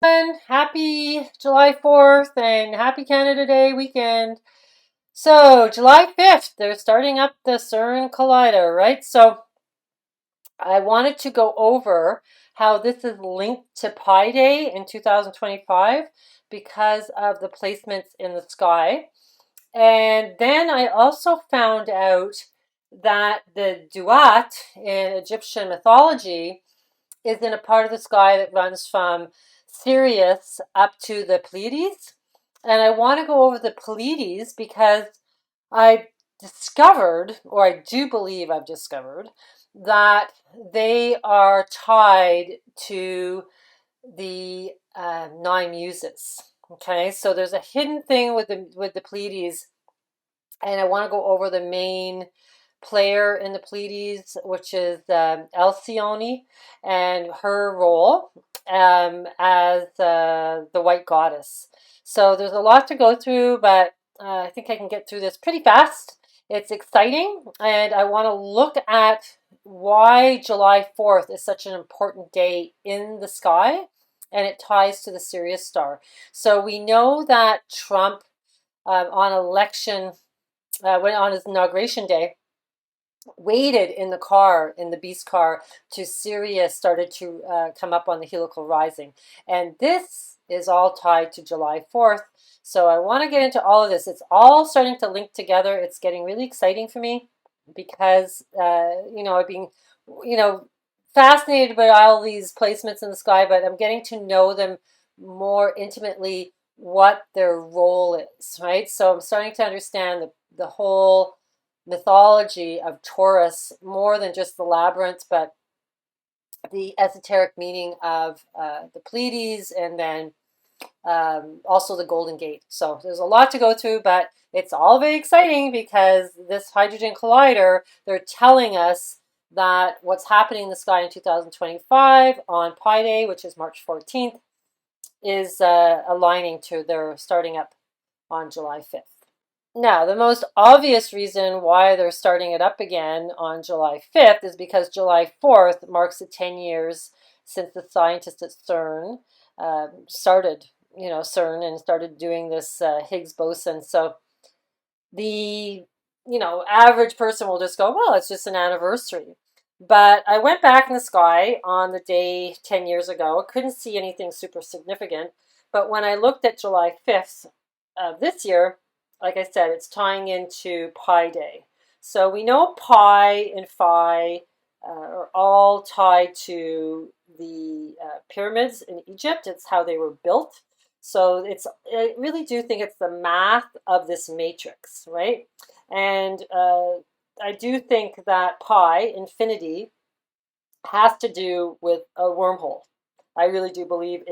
And happy July 4th and happy Canada Day weekend. So, July 5th, they're starting up the CERN Collider, right? So, I wanted to go over how this is linked to Pi Day in 2025 because of the placements in the sky. And then I also found out that the Duat in Egyptian mythology is in a part of the sky that runs from Sirius up to the Pleiades. And I want to go over the Pleiades because I discovered, or I do believe I've discovered, that they are tied to the nine muses. Okay, so there's a hidden thing with the Pleiades, and I want to go over the main player in the Pleiades, which is Alcyone, and her role as the white goddess. So there's a lot to go through, but I think I can get through this pretty fast. It's exciting, and I want to look at why July 4th is such an important day in the sky, and it ties to the Sirius Star. So we know that Trump, on election, when on his inauguration day, waited in the car, in the beast car, to Sirius started to come up on the heliacal rising. And this is all tied to July 4th. So I want to get into all of this. It's all starting to link together. It's getting really exciting for me because, I've been, you know, fascinated by all these placements in the sky, but I'm getting to know them more intimately, what their role is, right? So I'm starting to understand the whole mythology of Taurus more than just the labyrinth, but the esoteric meaning of the Pleiades and then also the Golden Gate. So there's a lot to go through, but it's all very exciting because this hydrogen collider, they're telling us that what's happening in the sky in 2025 on Pi Day, which is March 14th, is aligning to their starting up on July 5th. Now, the most obvious reason why they're starting it up again on July 5th is because July 4th marks the 10 years since the scientists at CERN started, CERN and started doing this Higgs boson. So the, average person will just go, well, it's just an anniversary. But I went back in the sky on the day 10 years ago. I couldn't see anything super significant. But when I looked at July 5th of this year, like I said, it's tying into Pi Day. So we know Pi and Phi are all tied to the pyramids in Egypt. It's how they were built. So I really do think it's the math of this matrix, right? And I do think that pi, infinity, has to do with a wormhole. I really do believe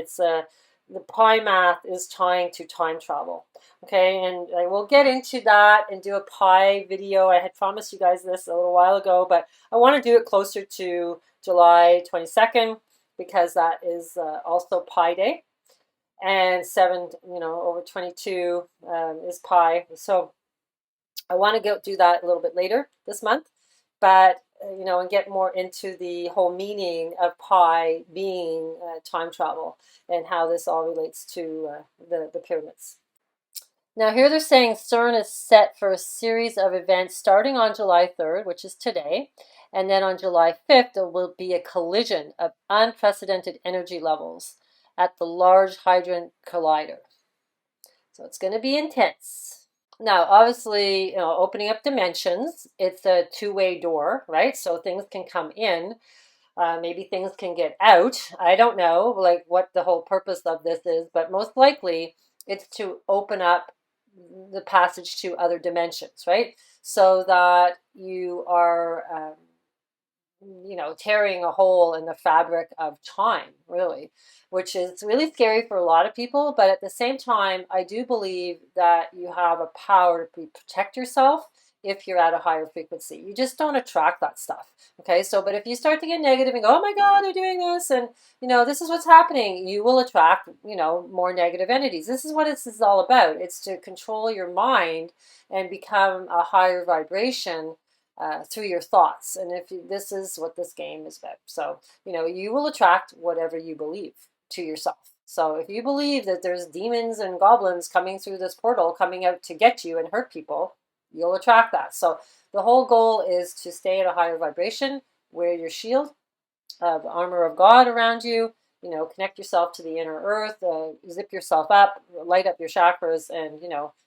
the pi math is tying to time travel. Okay, and I will get into that and do a pi video. I had promised you guys this a little while ago, but I want to do it closer to July 22nd because that is also Pi Day. And 7, over 22 is pi. So I want to go do that a little bit later this month, but and get more into the whole meaning of pi being time travel and how this all relates to the pyramids. Now, here they're saying CERN is set for a series of events starting on July 3rd, which is today, and then on July 5th, there will be a collision of unprecedented energy levels at the Large Hadron Collider. So it's going to be intense. Now, obviously, opening up dimensions, it's a two-way door, right? So things can come in. Maybe things can get out. I don't know, like what the whole purpose of this is, but most likely it's to open up the passage to other dimensions, right? So that you are tearing a hole in the fabric of time, really, which is really scary for a lot of people. But at the same time, I do believe that you have a power to protect yourself if you're at a higher frequency. You just don't attract that stuff. Okay, so but if you start to get negative and go, oh my God, they're doing this, and this is what's happening, you will attract, more negative entities. This is what this is all about. It's to control your mind and become a higher vibration through your thoughts. And this is what this game is about. So, you will attract whatever you believe to yourself. So if you believe that there's demons and goblins coming through this portal, coming out to get you and hurt people, you'll attract that. So the whole goal is to stay at a higher vibration, wear your shield, the armor of God around you, connect yourself to the inner earth, zip yourself up, light up your chakras, and,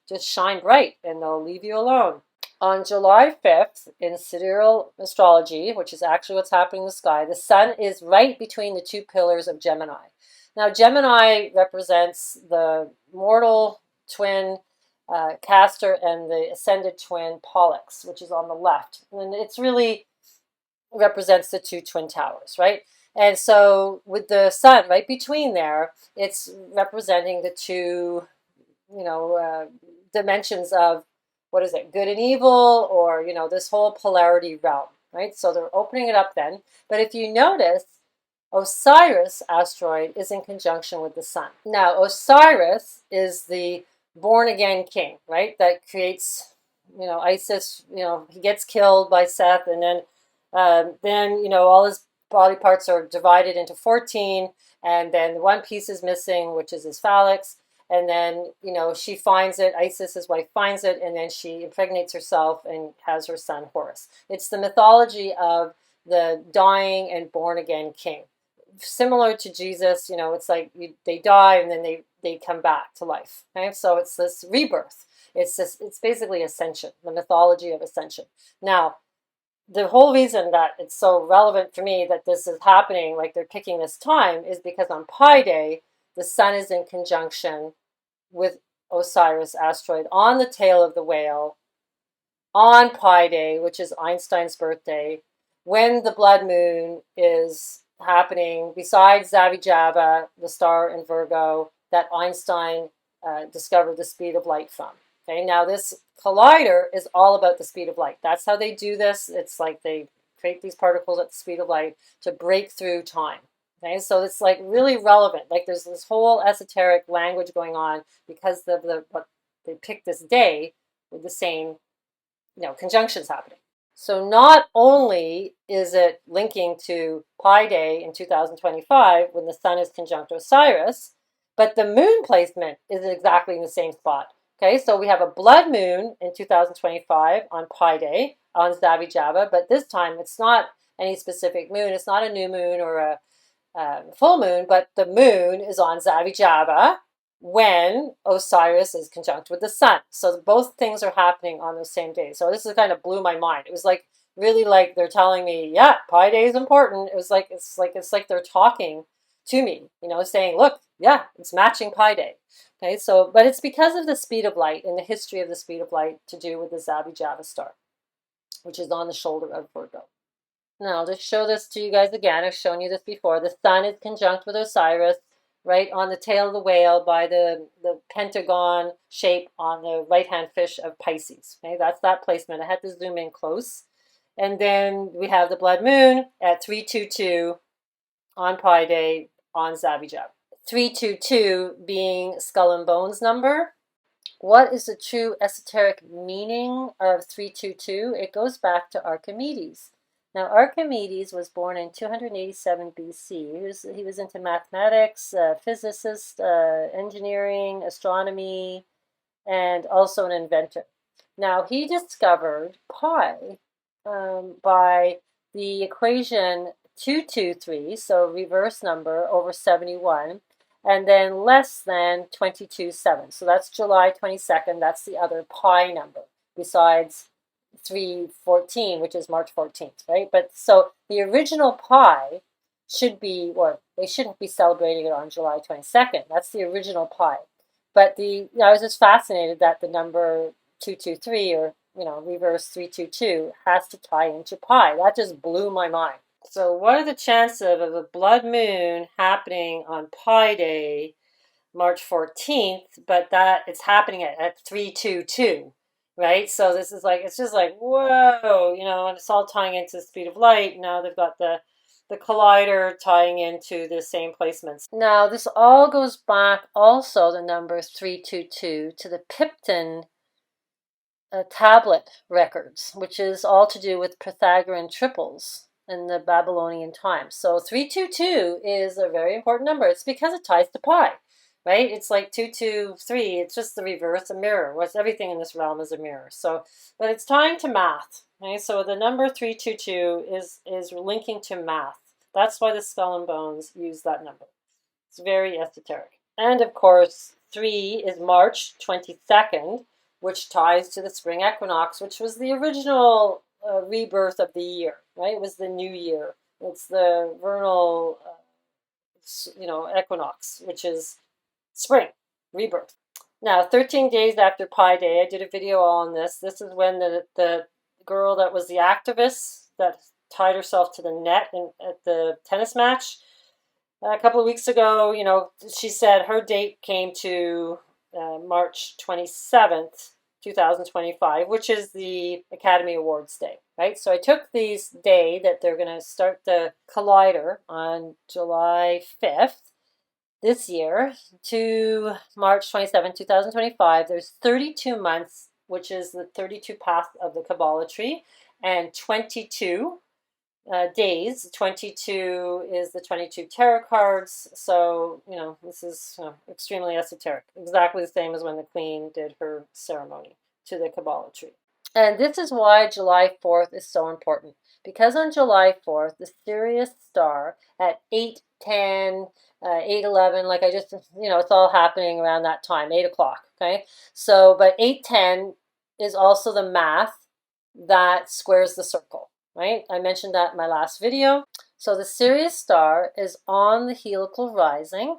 just shine bright, and they'll leave you alone. On July 5th, in sidereal astrology, which is actually what's happening in the sky, the sun is right between the two pillars of Gemini. Now, Gemini represents the mortal twin Castor and the ascended twin Pollux, which is on the left. And it's really represents the two twin towers, right? And so with the sun right between there, it's representing the two, dimensions of, what is it, good and evil, or, this whole polarity realm, right? So they're opening it up then. But if you notice, Osiris asteroid is in conjunction with the sun. Now, Osiris is the born-again king, right? That creates, Isis, he gets killed by Seth, and then, all his body parts are divided into 14, and then one piece is missing, which is his phalanx. And then, she finds it, Isis, his wife, finds it, and then she impregnates herself and has her son Horus. It's the mythology of the dying and born-again king. Similar to Jesus, it's like they die and then they come back to life. Okay? So it's this rebirth. It's basically ascension, the mythology of ascension. Now, the whole reason that it's so relevant for me that this is happening, like they're picking this time, is because on Pi Day, the sun is in conjunction with Osiris asteroid on the tail of the whale on Pi Day, which is Einstein's birthday, when the blood moon is happening besides Zavijava, the star in Virgo that Einstein discovered the speed of light from. Okay, now this collider is all about the speed of light. That's how they do this. It's like they create these particles at the speed of light to break through time. Okay, so it's like really relevant. Like there's this whole esoteric language going on because what they picked this day with the same, conjunctions happening. So not only is it linking to Pi Day in 2025 when the sun is conjunct Osiris, but the moon placement is exactly in the same spot. Okay, so we have a blood moon in 2025 on Pi Day on Zavijava, but this time it's not any specific moon. It's not a new moon or a full moon, but the moon is on Zavijava when Osiris is conjunct with the sun. So both things are happening on the same day. So this kind of blew my mind. It was like really like they're telling me, yeah, Pi Day is important. It was like it's like they're talking to me, saying, look, yeah, it's matching Pi Day. Okay, so but it's because of the speed of light and the history of the speed of light to do with the Zavijava star, which is on the shoulder of Virgo. Now, I'll just show this to you guys again. I've shown you this before. The sun is conjunct with Osiris, right on the tail of the whale by the pentagon shape on the right-hand fish of Pisces. Okay, that's that placement. I had to zoom in close. And then we have the blood moon at 322 on Pi Day on Zavijava. 322 being skull and bones number. What is the true esoteric meaning of 322? It goes back to Archimedes. Now, Archimedes was born in 287 BC. He was into mathematics, physicist, engineering, astronomy, and also an inventor. Now, he discovered pi by the equation 223, so reverse number over 71, and then less than 22.7. So that's July 22nd. That's the other pi number besides 314, which is March 14th, right? But so the original pi should be, or they shouldn't be celebrating it on July 22nd. That's the original pi. But I was just fascinated that the number 223 or, reverse 322 has to tie into pi. That just blew my mind. So what are the chances of a blood moon happening on Pi Day, March 14th, but that it's happening at 322, right? So this is like, it's just like, whoa, and it's all tying into the speed of light. Now they've got the collider tying into the same placements. Now this all goes back also, the number 322, to the Pipton tablet records, which is all to do with Pythagorean triples. in the Babylonian time. So 322 is a very important number. It's because it ties to pi, right? It's like 223. It's just the reverse, a mirror. What's everything in this realm is a mirror. So, but it's tying to math. Okay, so the number 322 is linking to math. That's why the Skull and Bones use that number. It's very esoteric. And of course, 3 is March 22nd, which ties to the spring equinox, which was the original rebirth of the year, right? It was the new year. It's the vernal, equinox, which is spring, rebirth. Now, 13 days after Pi Day, I did a video on this. This is when the girl that was the activist that tied herself to the net at the tennis match a couple of weeks ago, she said her date came to March 27th, 2025, which is the Academy Awards Day, right? So I took this day that they're going to start the collider on July 5th this year to March 27th, 2025. There's 32 months, which is the 32 paths of the Kabbalah tree, and 22 days. 22 is the 22 tarot cards. So, this is extremely esoteric. Exactly the same as when the Queen did her ceremony to the Kabbalah tree. And this is why July 4th is so important. Because on July 4th, the Sirius Star at 8:10, 8:11, like I just, it's all happening around that time, 8 o'clock, okay? So, but 8:10 is also the math that squares the circle. Right? I mentioned that in my last video. So the Sirius Star is on the heliacal rising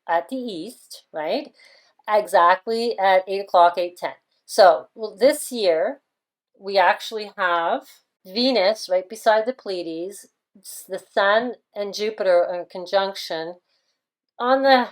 at the east, right? Exactly at 8 o'clock, 8:10. So this year, we actually have Venus right beside the Pleiades. The Sun and Jupiter are in conjunction on the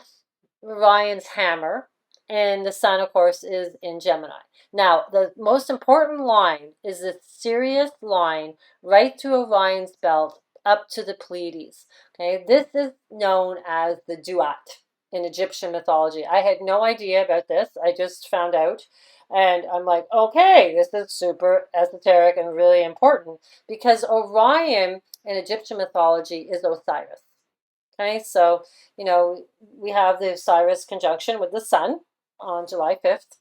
Orion's hammer, and the Sun, of course, is in Gemini. Now, the most important line is the Sirius line right through Orion's belt up to the Pleiades. Okay, this is known as the Duat in Egyptian mythology. I had no idea about this. I just found out. And I'm like, okay, this is super esoteric and really important because Orion in Egyptian mythology is Osiris. Okay, so, we have the Osiris conjunction with the Sun on July 5th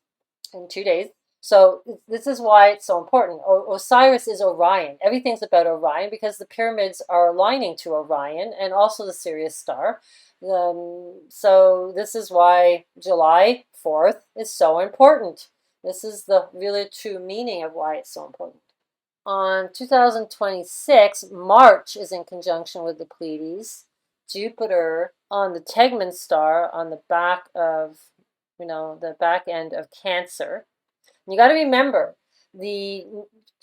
in 2 days. So this is why it's so important. Osiris is Orion. Everything's about Orion because the pyramids are aligning to Orion and also the Sirius Star. So this is why July 4th is so important. This is the really true meaning of why it's so important. On 2026, March is in conjunction with the Pleiades. Jupiter on the Tegman star on the back of, the back end of Cancer. And you got to remember, the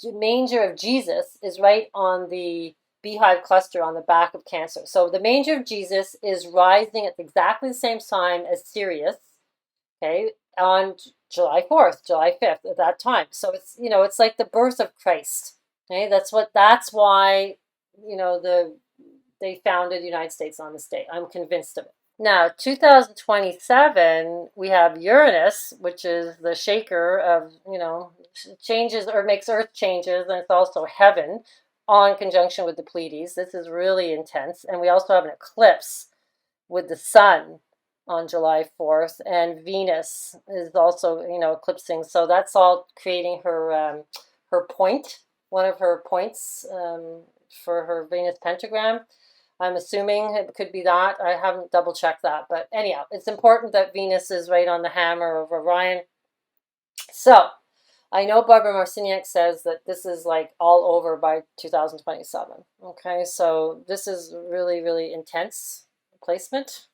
manger of Jesus is right on the beehive cluster on the back of Cancer. So the manger of Jesus is rising at exactly the same time as Sirius, okay, on July 4th, July 5th at that time. So it's like the birth of Christ. Okay, that's why, they founded the United States on this day. I'm convinced of it. Now, 2027, we have Uranus, which is the shaker of, changes or makes Earth changes, and it's also heaven on conjunction with the Pleiades. This is really intense. And we also have an eclipse with the Sun on July 4th, and Venus is also, eclipsing. So that's all creating her point, one of her points for her Venus pentagram. I'm assuming it could be that. I haven't double checked that. But anyhow, it's important that Venus is right on the hammer of Orion. So I know Barbara Marciniak says that this is like all over by 2027. Okay, so this is really, really intense placement.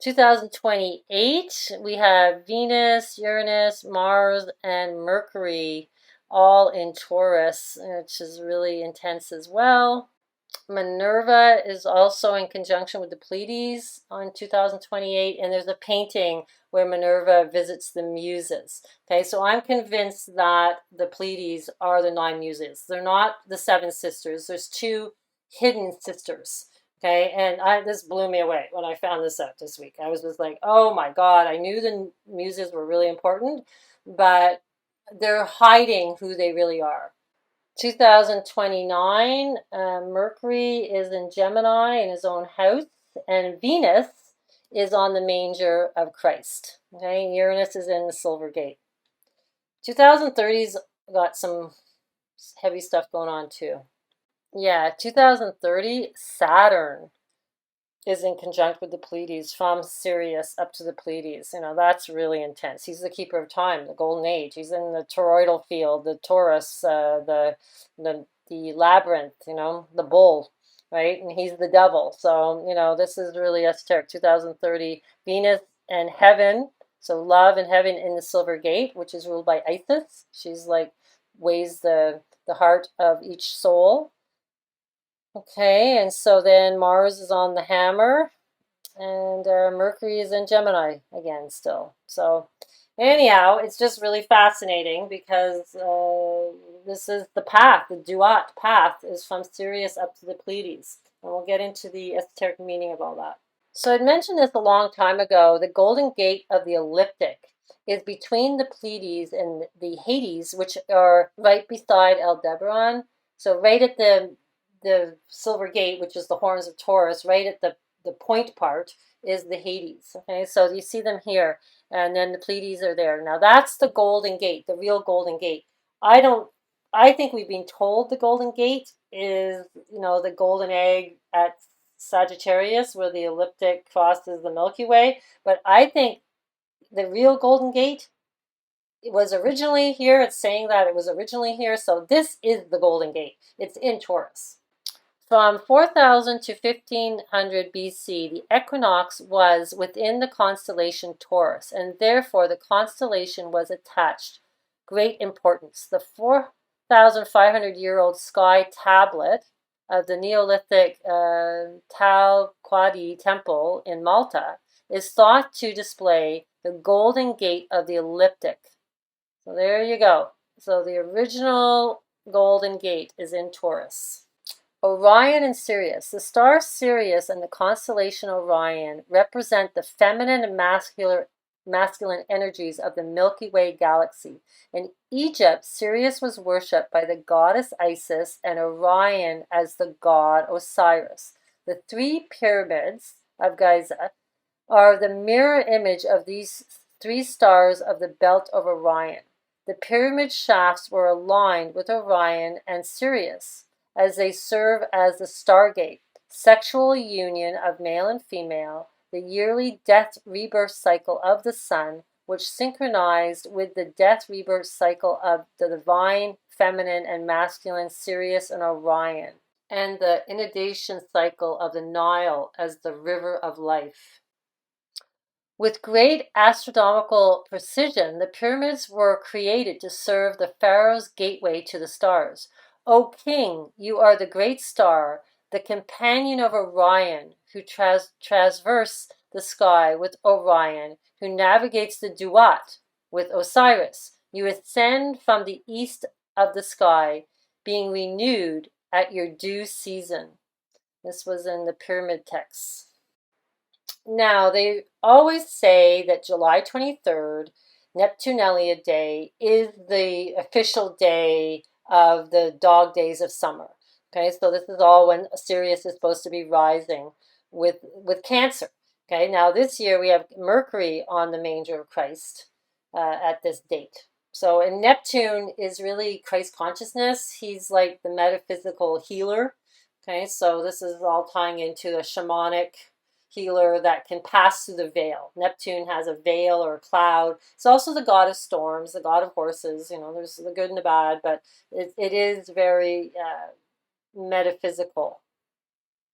2028, we have Venus, Uranus, Mars, and Mercury all in Taurus, which is really intense as well. Minerva is also in conjunction with the Pleiades on 2028, and there's a painting where Minerva visits the muses. Okay, so I'm convinced that the Pleiades are the 9 muses. They're not the 7 sisters. There's 2 hidden sisters. Okay, and this blew me away when I found this out this week. I was just like, oh my God, I knew the muses were really important, but they're hiding who they really are. 2029, Mercury is in Gemini in his own house, and Venus is on the manger of Christ. Okay, Uranus is in the Silver Gate. 2030's got some heavy stuff going on too. Yeah, 2030, Saturn is in conjunct with the Pleiades from Sirius up to the Pleiades. That's really intense. He's the keeper of time, the golden age. He's in the toroidal field, the Taurus, the labyrinth, the bull, right? And he's the devil. So, this is really esoteric. 2030, Venus and heaven. So love and heaven in the Silver Gate, which is ruled by Isis. She's like weighs the heart of each soul. Okay, and so then Mars is on the hammer, and Mercury is in Gemini again still. So anyhow, it's just really fascinating because this is the path, the Duat path is from Sirius up to the Pleiades. And we'll get into the esoteric meaning of all that. So I'd mentioned this a long time ago. The Golden Gate of the ecliptic is between the Pleiades and the Hades, which are right beside Aldebaran. So right at the Silver Gate, which is the horns of Taurus, right at the point part is the Hades. Okay, so you see them here, and then the Pleiades are there. Now that's the Golden Gate, the real Golden Gate. I think we've been told the Golden Gate is, the golden egg at Sagittarius, where the ecliptic crosses the Milky Way. But I think the real Golden Gate, it was originally here. It's saying that it was originally here. So this is the Golden Gate. It's in Taurus. From 4000 to 1500 BC, the equinox was within the constellation Taurus, and therefore the constellation was attached great importance. The 4,500-year-old sky tablet of the Neolithic Tal Quadi temple in Malta is thought to display the Golden Gate of the ecliptic. So there you go. So the original Golden Gate is in Taurus. Orion and Sirius. The star Sirius and the constellation Orion represent the feminine and masculine energies of the Milky Way galaxy. In Egypt, Sirius was worshipped by the goddess Isis and Orion as the god Osiris. The three pyramids of Giza are the mirror image of these three stars of the belt of Orion. The pyramid shafts were aligned with Orion and Sirius, as they serve as the stargate, sexual union of male and female, the yearly death-rebirth cycle of the sun, which synchronized with the death-rebirth cycle of the divine, feminine, and masculine Sirius and Orion, and the inundation cycle of the Nile as the river of life. With great astronomical precision, the pyramids were created to serve the pharaoh's gateway to the stars. O king, you are the great star, the companion of Orion, who traverse the sky with Orion, who navigates the Duat with Osiris. You ascend from the east of the sky, being renewed at your due season. This was in the pyramid texts. Now, they always say that July 23rd, Neptunalia Day, is the official day of the dog days of summer. Okay, so this is all when Sirius is supposed to be rising with Cancer. Okay, now this year we have Mercury on the manger of Christ at this date. So, and Neptune is really Christ consciousness. He's like the metaphysical healer. Okay, so this is all tying into a shamanic healer that can pass through the veil. Neptune has a veil or a cloud. It's also the god of storms, the god of horses. There's the good and the bad, but it is very metaphysical,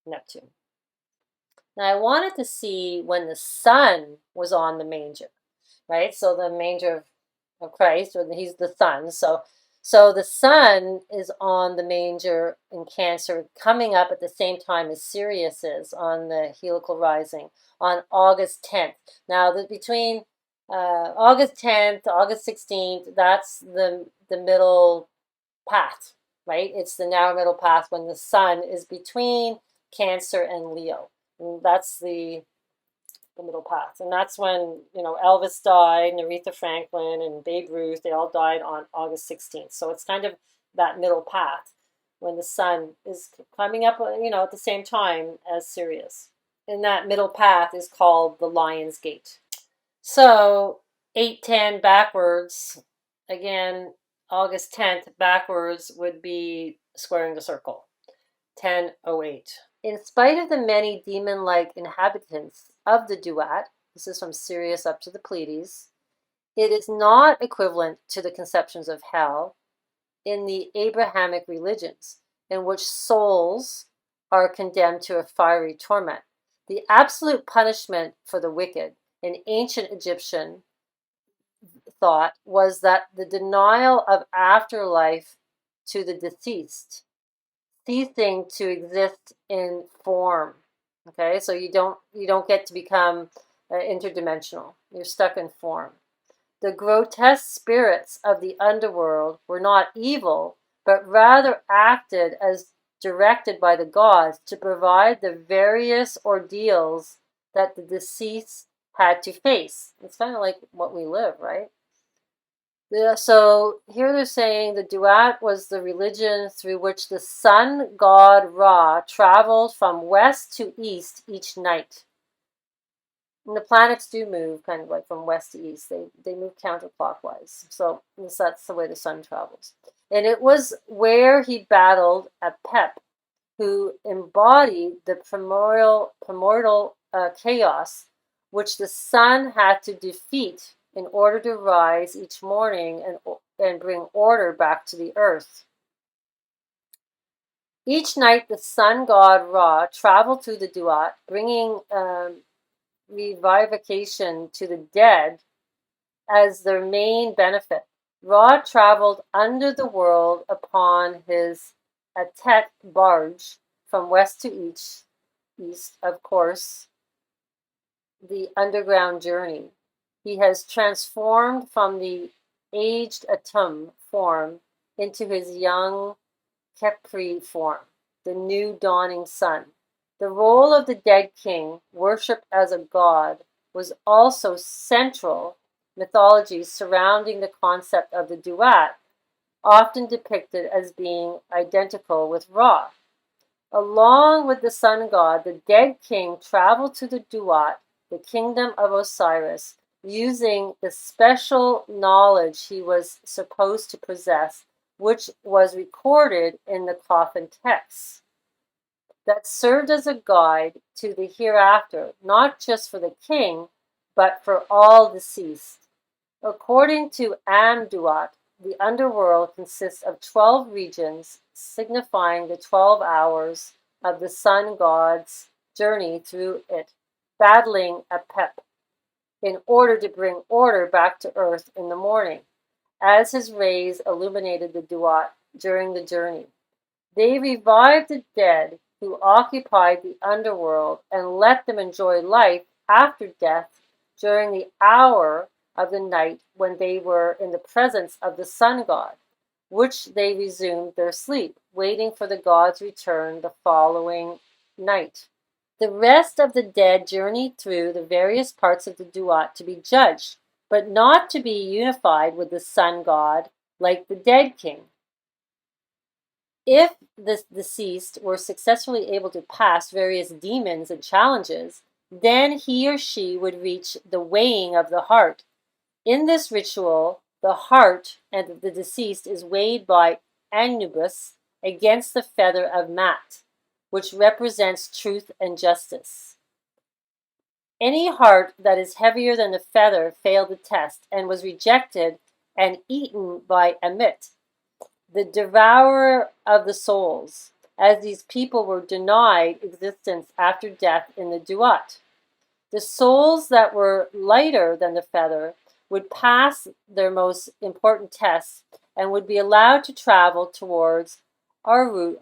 Neptune. Now I wanted to see when the sun was on the manger, right? So the manger of Christ, or he's the sun. So the sun is on the manger in Cancer, coming up at the same time as Sirius is on the heliacal rising on August 10th. Now, between August 10th, August 16th, that's the middle path, right? It's the narrow middle path when the sun is between Cancer and Leo. And that's the middle path. And that's when, Elvis died, and Aretha Franklin and Babe Ruth, they all died on August 16th. So it's kind of that middle path when the sun is coming up, at the same time as Sirius. And that middle path is called the Lion's Gate. So 810 backwards, again, August 10th backwards would be squaring the circle, 1008. In spite of the many demon-like inhabitants of the Duat, this is from Sirius up to the Pleiades, it is not equivalent to the conceptions of hell in the Abrahamic religions, in which souls are condemned to a fiery torment. The absolute punishment for the wicked in ancient Egyptian thought was that the denial of afterlife to the deceased, ceasing to exist in form. Okay, so you don't get to become interdimensional. You're stuck in form. The grotesque spirits of the underworld were not evil, but rather acted as directed by the gods to provide the various ordeals that the deceased had to face. It's kind of like what we live, right? So here they're saying the Duat was the religion through which the sun god Ra traveled from west to east each night. And the planets do move kind of like from west to east. They move counterclockwise. So that's the way the sun travels. And it was where he battled Apep, who embodied the primordial chaos, which the sun had to defeat in order to rise each morning and bring order back to the earth. Each night, the sun god Ra traveled through the Duat, bringing revivification to the dead as their main benefit. Ra traveled under the world upon his Atet barge from west to east, of course, the underground journey. He has transformed from the aged Atum form into his young Kepri form, the new dawning sun. The role of the dead king, worshipped as a god, was also central mythology surrounding the concept of the Duat, often depicted as being identical with Ra. Along with the sun god, the dead king traveled to the Duat, the kingdom of Osiris, using the special knowledge he was supposed to possess, which was recorded in the coffin texts, that served as a guide to the hereafter, not just for the king, but for all deceased. According to Duat, the underworld consists of 12 regions, signifying the 12 hours of the sun god's journey through it, battling Apep, in order to bring order back to earth in the morning, as his rays illuminated the Duat during the journey. They revived the dead who occupied the underworld and let them enjoy life after death during the hour of the night when they were in the presence of the sun god, which they resumed their sleep, waiting for the god's return the following night. The rest of the dead journeyed through the various parts of the Duat to be judged, but not to be unified with the sun god like the dead king. If the deceased were successfully able to pass various demons and challenges, then he or she would reach the weighing of the heart. In this ritual, the heart and the deceased is weighed by Anubis against the feather of Mat, which represents truth and justice. Any heart that is heavier than the feather failed the test and was rejected and eaten by Amit, the devourer of the souls, as these people were denied existence after death in the Duat. The souls that were lighter than the feather would pass their most important tests and would be allowed to travel towards Aru,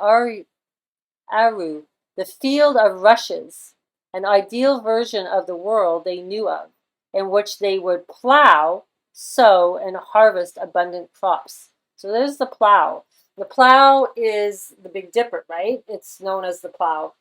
the field of rushes, an ideal version of the world they knew of, in which they would plow, sow, and harvest abundant crops. So there's the plow. The plow is the Big Dipper, right? It's known as the plow.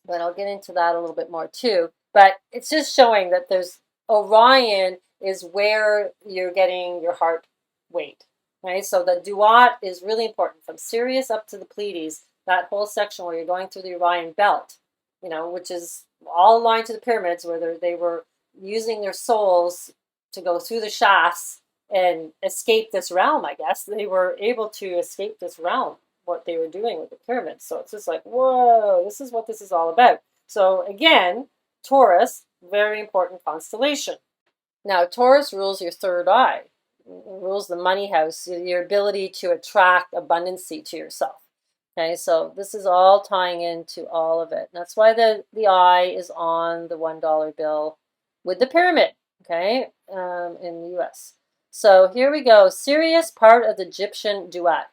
But I'll get into that a little bit more too. But it's just showing that there's Orion is where you're getting your heart weight. Okay, so the Duat is really important from Sirius up to the Pleiades, that whole section where you're going through the Orion belt, which is all aligned to the pyramids where they were using their souls to go through the shafts and escape this realm, I guess. They were able to escape this realm, what they were doing with the pyramids. So it's just like, whoa, this is what this is all about. So again, Taurus, very important constellation. Now, Taurus rules your third eye, rules the money house, your ability to attract abundancy to yourself. Okay, so this is all tying into all of it. That's why the eye is on the $1 bill with the pyramid, okay, in the US. So here we go. Sirius, part of the Egyptian Duat.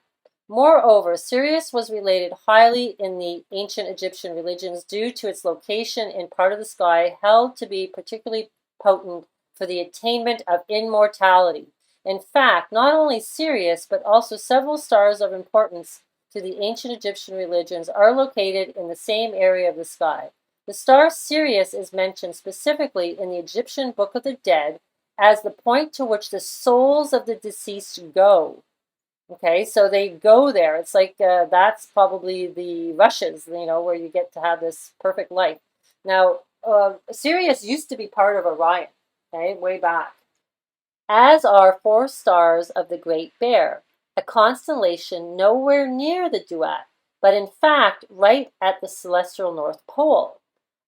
Moreover, Sirius was related highly in the ancient Egyptian religions due to its location in part of the sky held to be particularly potent for the attainment of immortality. In fact, not only Sirius, but also several stars of importance to the ancient Egyptian religions are located in the same area of the sky. The star Sirius is mentioned specifically in the Egyptian Book of the Dead as the point to which the souls of the deceased go. Okay, so they go there. It's like that's probably the rushes, where you get to have this perfect life. Now, Sirius used to be part of Orion, okay, way back, as are 4 stars of the Great Bear, a constellation nowhere near the Duat, but in fact right at the celestial North Pole.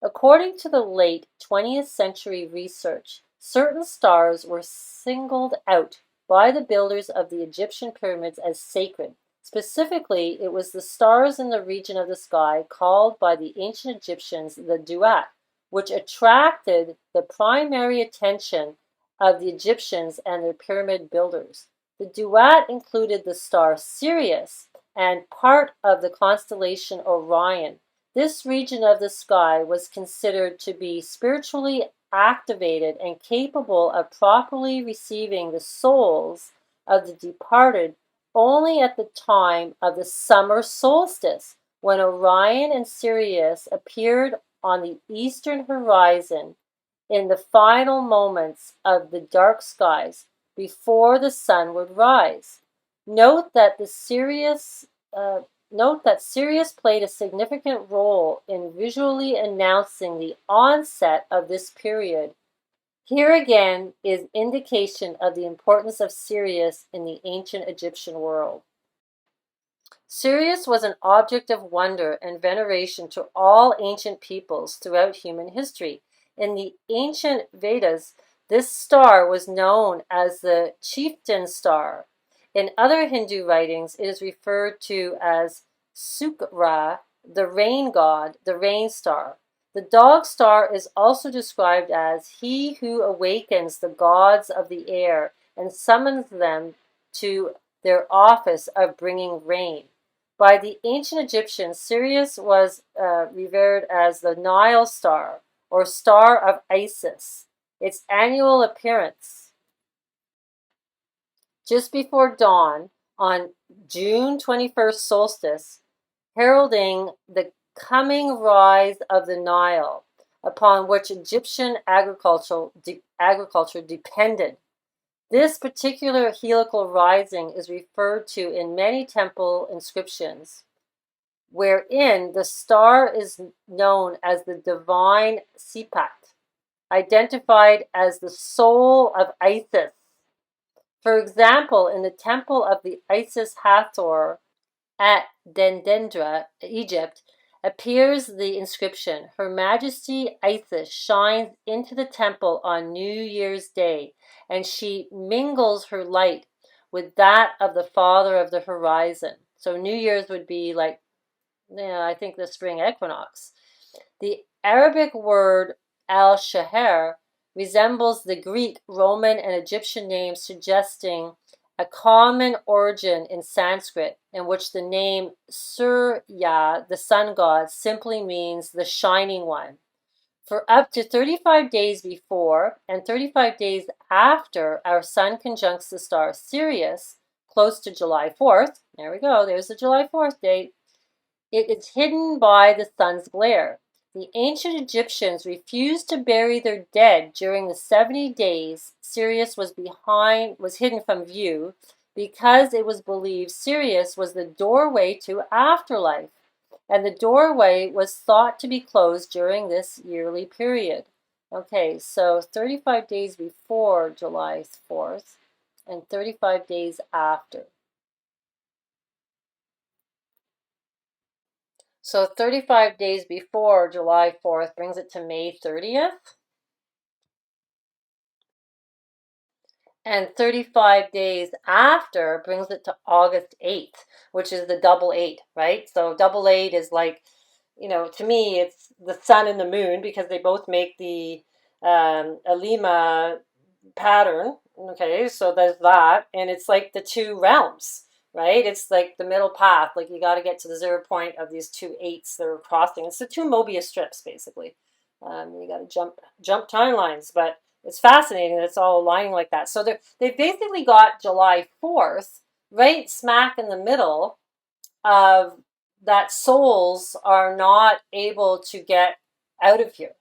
According to the late 20th century research, certain stars were singled out by the builders of the Egyptian pyramids as sacred. Specifically, it was the stars in the region of the sky called by the ancient Egyptians the Duat, which attracted the primary attention of the Egyptians and their pyramid builders. The Duat included the star Sirius and part of the constellation Orion. This region of the sky was considered to be spiritually activated and capable of properly receiving the souls of the departed only at the time of the summer solstice, when Orion and Sirius appeared on the eastern horizon in the final moments of the dark skies before the sun would rise. Note that Sirius played a significant role in visually announcing the onset of this period. Here again is indication of the importance of Sirius in the ancient Egyptian world. Sirius was an object of wonder and veneration to all ancient peoples throughout human history. In the ancient Vedas, this star was known as the chieftain star. In other Hindu writings, it is referred to as Sukra, the rain god, the rain star. The dog star is also described as he who awakens the gods of the air and summons them to their office of bringing rain. By the ancient Egyptians, Sirius was revered as the Nile star, or star of Isis. Its annual appearance just before dawn on June 21st solstice, heralding the coming rise of the Nile, upon which Egyptian agriculture depended. This particular heliacal rising is referred to in many temple inscriptions, wherein the star is known as the divine Sipat, identified as the soul of Isis. For example, in the temple of the Isis Hathor at Dendendra, Egypt, appears the inscription, Her Majesty Isis shines into the temple on New Year's Day, and she mingles her light with that of the Father of the Horizon. So New Year's would be like, I think the spring equinox. The Arabic word al-Shaher resembles the Greek, Roman, and Egyptian names, suggesting a common origin in Sanskrit, in which the name Surya, the sun god, simply means the shining one. For up to 35 days before and 35 days after our sun conjuncts the star Sirius, close to July 4th, there we go, there's the July 4th date, it is hidden by the sun's glare. The ancient Egyptians refused to bury their dead during the 70 days Sirius was hidden from view, because it was believed Sirius was the doorway to afterlife, and the doorway was thought to be closed during this yearly period. Okay, so 35 days before July 4th and 35 days after. So 35 days before July 4th brings it to May 30th. And 35 days after brings it to August 8th, which is the double eight, right? So double eight is like, to me, it's the sun and the moon because they both make the Alima pattern. Okay, so there's that. And it's like the two realms, right? It's like the middle path. Like you got to get to the 0 point of these two eights that are crossing. It's the two Mobius strips, basically. You got to jump timelines, but it's fascinating that it's all aligning like that. So they've basically got July 4th right smack in the middle of that souls are not able to get out of here.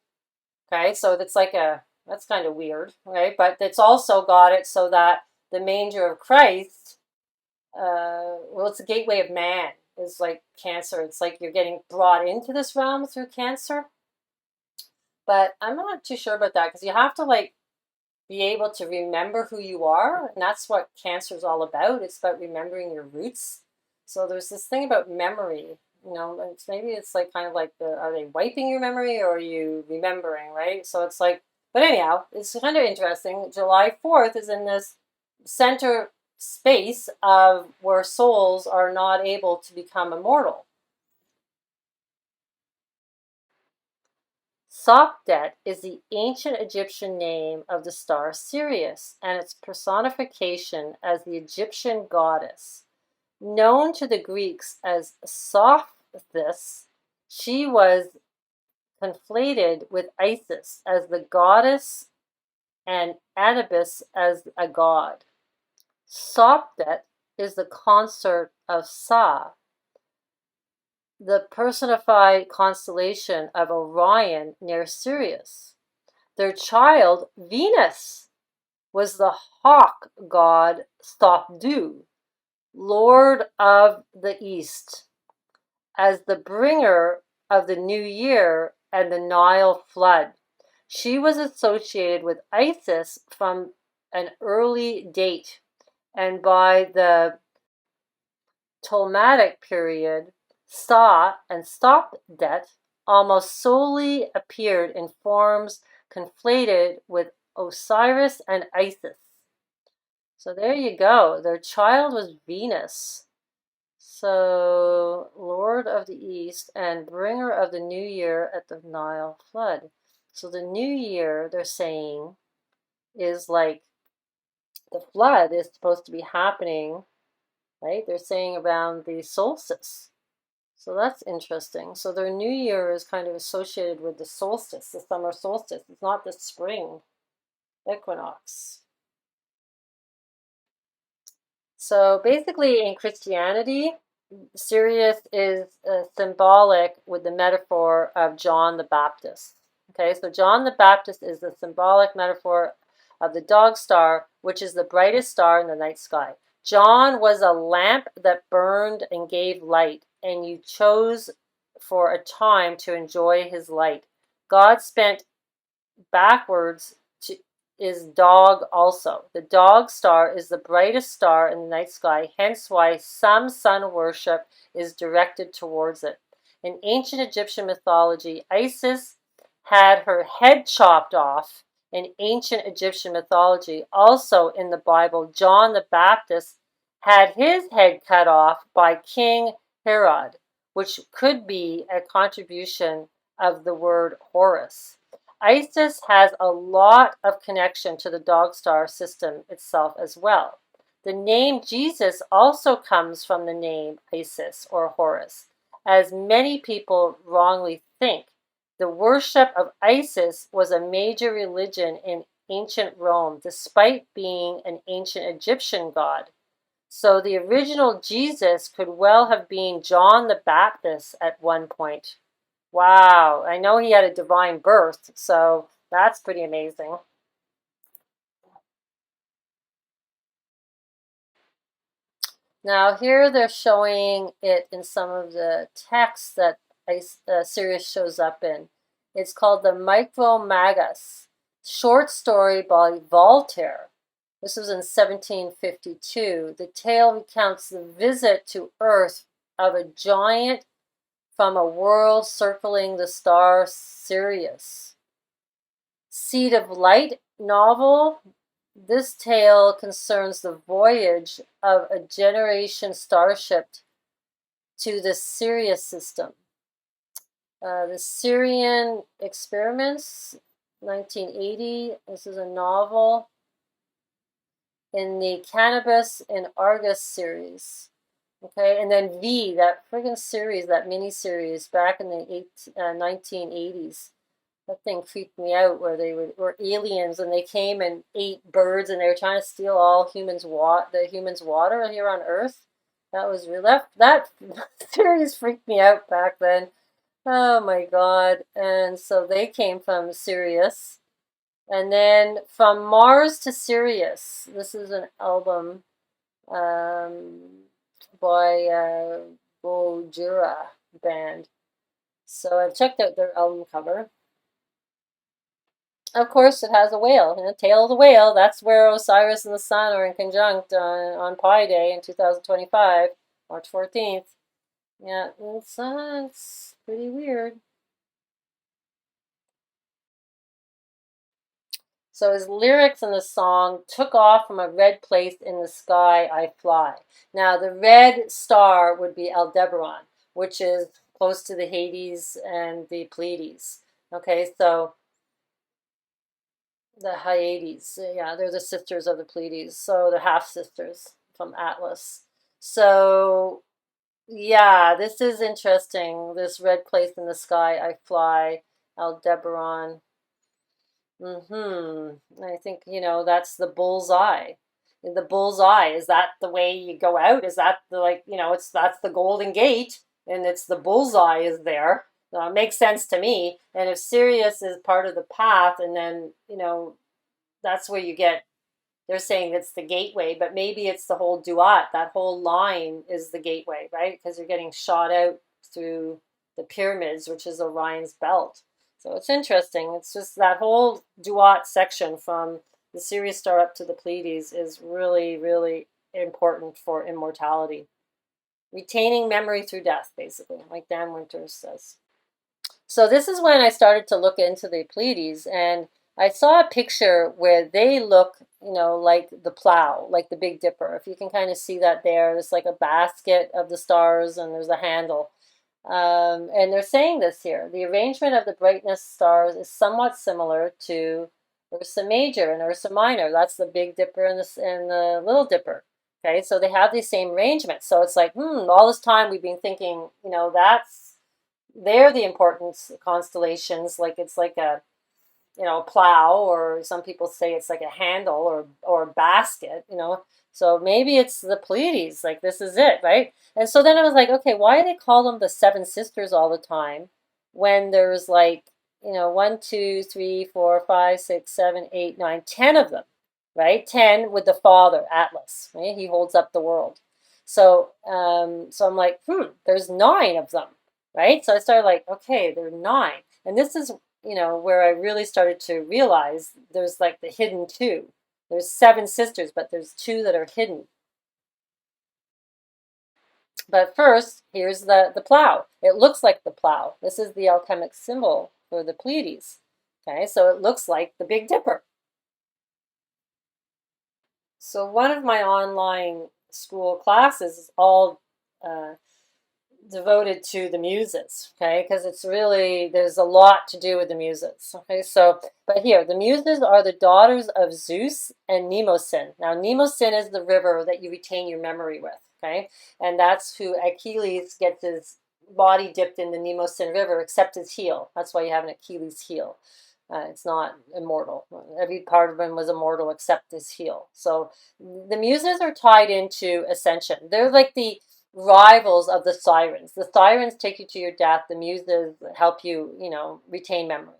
Okay, so that's that's kind of weird, right? But it's also got it so that the manger of Christ, well, it's the gateway of man, is like Cancer. It's like you're getting brought into this realm through Cancer. But I'm not too sure about that because you have to like be able to remember who you are, and that's what Cancer is all about. It's about remembering your roots. So there's this thing about memory, maybe it's like kind of like are they wiping your memory or are you remembering, right? So it's like, but anyhow, it's kind of interesting. July 4th is in this center space of where souls are not able to become immortal. Sopdet is the ancient Egyptian name of the star Sirius and its personification as the Egyptian goddess. Known to the Greeks as Sophis, she was conflated with Isis as the goddess and Anubis as a god. Sopdet is the consort of Sa, the personified constellation of Orion near Sirius. Their child, Venus, was the hawk god Thopdu, lord of the east, as the bringer of the new year and the Nile flood. She was associated with Isis from an early date, and by the Ptolemaic period, Sa and Sopdet almost solely appeared in forms conflated with Osiris and Isis. So there you go. Their child was Venus. So, Lord of the East and bringer of the new year at the Nile flood. So the new year, they're saying, is like the flood is supposed to be happening, right? They're saying around the solstice. So that's interesting. So their new year is kind of associated with the solstice, the summer solstice. It's not the spring equinox. So basically in Christianity, Sirius is symbolic with the metaphor of John the Baptist. Okay, so John the Baptist is the symbolic metaphor of the dog star, which is the brightest star in the night sky. John was a lamp that burned and gave light, and you chose for a time to enjoy his light. God spent backwards is dog also. The dog star is the brightest star in the night sky, hence why some sun worship is directed towards it. In ancient Egyptian mythology, Isis had her head chopped off. In ancient Egyptian mythology, also in the Bible, John the Baptist had his head cut off by King Herod, which could be a contribution of the word Horus. Isis has a lot of connection to the dog star system itself as well. The name Jesus also comes from the name Isis or Horus, as many people wrongly think. The worship of Isis was a major religion in ancient Rome, despite being an ancient Egyptian god. So the original Jesus could well have been John the Baptist at one point. Wow, I know he had a divine birth, so that's pretty amazing. Now here they're showing it in some of the texts that Sirius shows up in. It's called the Micromagus, short story by Voltaire. This was in 1752. The tale recounts the visit to Earth of a giant from a world circling the star Sirius. Seed of Light novel. This tale concerns the voyage of a generation starship to the Sirius system. The Syrian Experiments, 1980. This is a novel in the Cannabis and Argus series. Okay, and then V, that friggin' series, that mini-series back in the 1980s. That thing creeped me out where they were aliens and they came and ate birds and they were trying to steal all the humans' water here on Earth. That was real. That series freaked me out back then. Oh my God. And so they came from Sirius. And then From Mars to Sirius. This is an album by Gojira band. So I've checked out their album cover. Of course, it has a whale, tail of the whale. That's where Osiris and the sun are in conjunct on Pi Day in 2025, March 14th. Yeah, it's pretty weird. So his lyrics in the song took off from a red place in the sky I fly. Now, the red star would be Aldebaran, which is close to the Hades and the Pleiades. Okay, so the Hyades, yeah, they're the sisters of the Pleiades, so they're half sisters from Atlas. So, yeah, this is interesting. This red place in the sky I fly, Aldebaran. I think, that's the bull's eye. The bull's eye, is that the way you go out? Is that that's the Golden Gate, and it's the bull's eye is there. It makes sense to me. And if Sirius is part of the path, and then, that's where you get, they're saying it's the gateway, but maybe it's the whole Duat. That whole line is the gateway, right? Because you're getting shot out through the pyramids, which is Orion's belt. So it's interesting. It's just that whole Duat section from the Sirius Star up to the Pleiades is really, really important for immortality. Retaining memory through death, basically, like Dan Winters says. So this is when I started to look into the Pleiades, and I saw a picture where they look, like the plow, like the Big Dipper. If you can kind of see that there, it's like a basket of the stars and there's a handle. And they're saying this here. The arrangement of the brightness stars is somewhat similar to Ursa Major and Ursa Minor. That's the Big Dipper and the Little Dipper. Okay, so they have the same arrangement. So it's like, all this time we've been thinking, they're the important constellations. Like it's like a plow, or some people say it's like a handle or a basket, So maybe it's the Pleiades, like this is it, right? And so then I was like, okay, why do they call them the Seven Sisters all the time when there's like, 1, 2, 3, 4, 5, 6, 7, 8, 9, 10 of them, right? 10 with the father, Atlas, right? He holds up the world. So, so I'm like, there's 9 of them, right? So I started like, okay, there are 9. And this is where I really started to realize there's like the hidden 2. There's 7 sisters, but there's 2 that are hidden. But first, here's the plow. It looks like the plow. This is the alchemic symbol for the Pleiades. Okay, so it looks like the Big Dipper. So one of my online school classes is all devoted to the muses, okay, because there's a lot to do with the muses, okay. So, but here, the muses are the daughters of Zeus and Mnemosyne. Now, Mnemosyne is the river that you retain your memory with, okay, and that's who Achilles gets his body dipped in the Mnemosyne river, except his heel. That's why you have an Achilles heel. It's not immortal. Every part of him was immortal except his heel. So the muses are tied into ascension. They're like the rivals of the sirens. The sirens take you to your death. The muses help you, retain memory.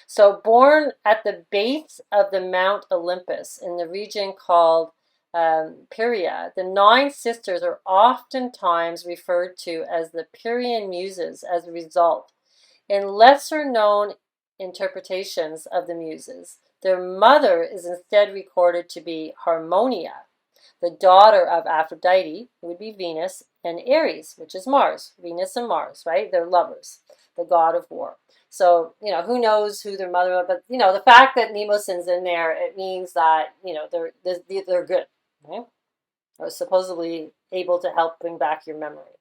So born at the base of the Mount Olympus in the region called Pyria, the 9 sisters are oftentimes referred to as the Pyrrhian muses as a result. In lesser known interpretations of the muses, their mother is instead recorded to be Harmonia, the daughter of Aphrodite, who would be Venus, and Ares, which is Mars. Venus and Mars, right? They're lovers, the god of war. So, who knows who their mother was, but, the fact that Nemosin's in there, it means that, they're good, right? Or supposedly able to help bring back your memory.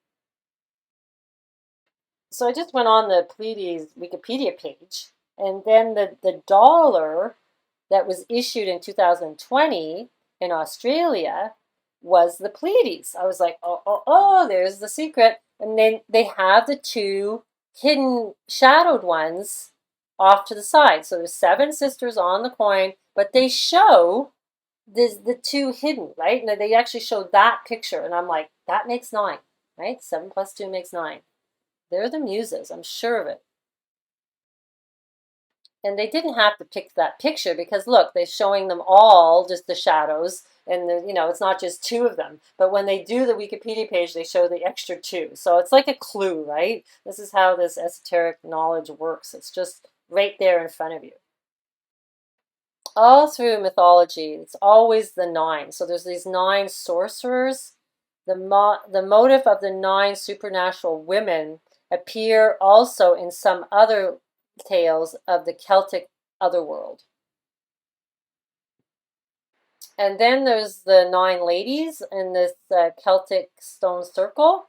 So I just went on the Pleiades Wikipedia page, and then the dollar that was issued in 2020 in Australia was the Pleiades. I was like, oh, there's the secret. And then they have the 2 hidden shadowed ones off to the side. So there's 7 sisters on the coin, but they show the 2 hidden, right? And they actually showed that picture. And I'm like, that makes 9, right? 7 plus 2 makes 9. They're the muses, I'm sure of it. And they didn't have to pick that picture because look, they're showing them all, just the shadows, and it's not just 2 of them. But when they do the Wikipedia page, they show the extra 2. So it's like a clue, right? This is how this esoteric knowledge works. It's just right there in front of you. All through mythology, it's always the 9. So there's these 9 sorcerers. The motive of the 9 supernatural women appear also in some other tales of the Celtic otherworld. And then there's the 9 ladies in this Celtic stone circle.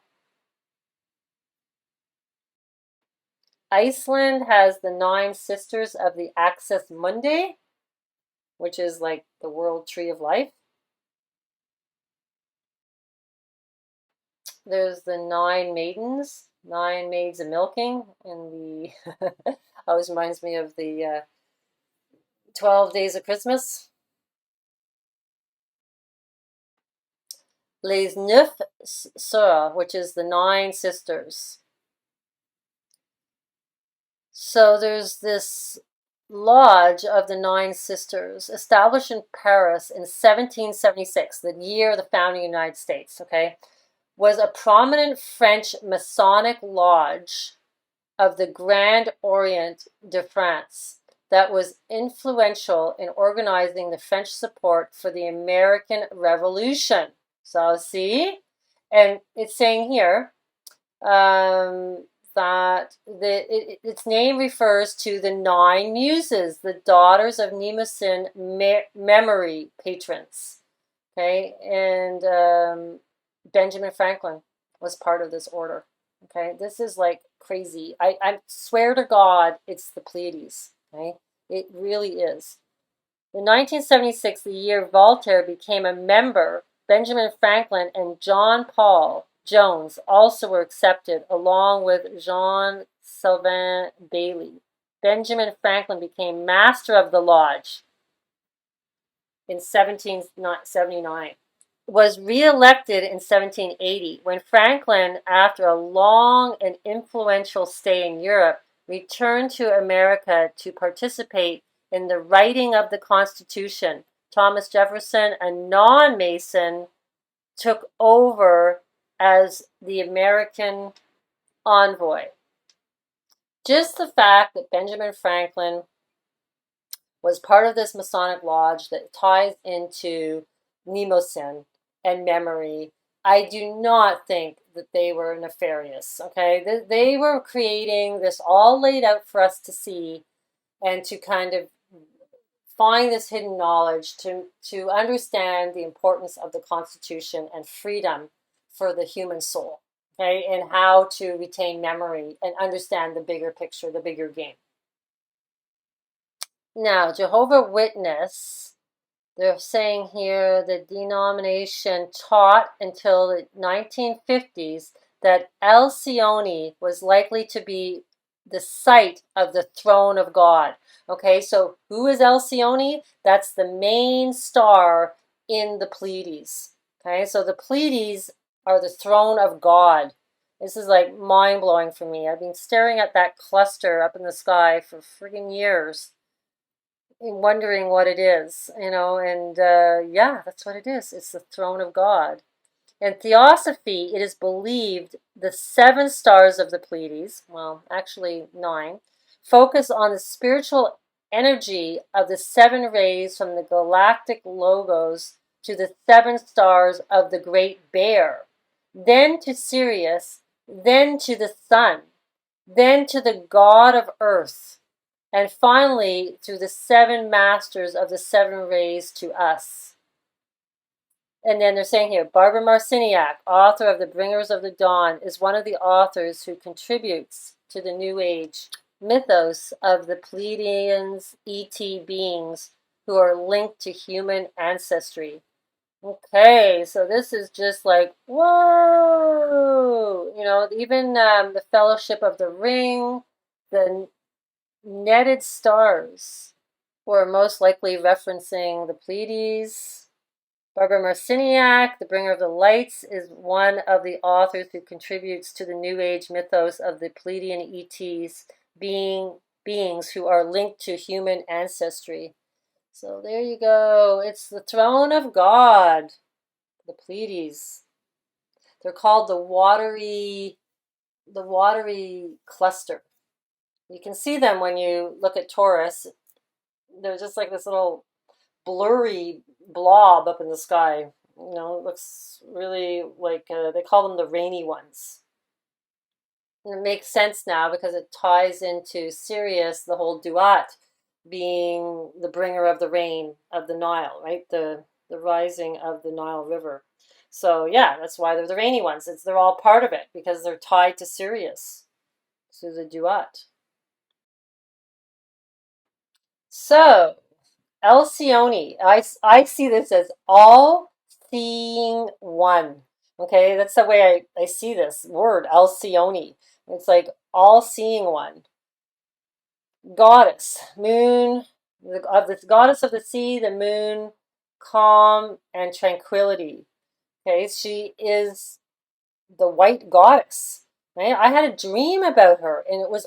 Iceland has the 9 sisters of the Axis Mundi, which is like the world tree of life. There's the 9 maidens, 9 maids of milking, and the always reminds me of the 12 Days of Christmas. Les Neuf Sœurs, which is the 9 sisters. So there's this lodge of the 9 sisters established in Paris in 1776, the year of the founding of the United States, okay, was a prominent French Masonic lodge of the Grand Orient de France that was influential in organizing the French support for the American Revolution. So see, and it's saying here that its name refers to the 9 muses, the daughters of Nemesis memory patrons. Okay, and Benjamin Franklin was part of this order. Okay, this is like crazy. I swear to God, it's the Pleiades. Okay, it really is. In 1976, the year Voltaire became a member, Benjamin Franklin and John Paul Jones also were accepted, along with Jean Sylvain Bailey. Benjamin Franklin became master of the lodge in 1779. Was re-elected in 1780 when Franklin, after a long and influential stay in Europe, returned to America to participate in the writing of the Constitution. Thomas Jefferson, a non-Mason, took over as the American envoy. Just the fact that Benjamin Franklin was part of this Masonic lodge that ties into Mnemosyne and memory, I do not think that they were nefarious, okay? They were creating this all laid out for us to see and to kind of find this hidden knowledge, to understand the importance of the Constitution and freedom for the human soul, okay? And how to retain memory and understand the bigger picture, the bigger game. Now, Jehovah Witness, they're saying here the denomination taught until the 1950s that Alcyone was likely to be the site of the throne of God. Okay, so who is Alcyone? That's the main star in the Pleiades. Okay, so the Pleiades are the throne of God. This is like mind-blowing for me. I've been staring at that cluster up in the sky for friggin' years. wondering what it is, and yeah, that's what it is. It's the throne of God. In Theosophy, it is believed the seven stars of the Pleiades, well, actually nine, focus on the spiritual energy of the seven rays from the galactic logos to the seven stars of the Great Bear, then to Sirius, then to the sun, then to the God of Earth, and finally through the seven masters of the seven rays to us. And then they're saying here, Barbara Marciniak, author of The Bringers of the Dawn, is one of the authors who contributes to the New Age mythos of the Pleiadians ET beings who are linked to human ancestry. Okay, so this is just like, whoa! Even the Fellowship of the Ring, the netted stars were most likely referencing the Pleiades. Barbara Marciniak, the bringer of the lights, is one of the authors who contributes to the New Age mythos of the Pleiadian ETs, beings who are linked to human ancestry. So there you go. It's the throne of God, the Pleiades. They're called the watery cluster. You can see them when you look at Taurus. They're just like this little blurry blob up in the sky. It looks really like they call them the rainy ones. And it makes sense now because it ties into Sirius, the whole Duat being the bringer of the rain of the Nile, right? The rising of the Nile River. So yeah, that's why they're the rainy ones. They're all part of it because they're tied to Sirius, to the Duat. So Alcyone, I see this as all seeing one. Okay, that's the way I see this word, Alcyone. It's like all seeing one. Goddess, moon, the goddess of the sea, the moon, calm and tranquility. Okay, she is the white goddess. Right? I had a dream about her, and it was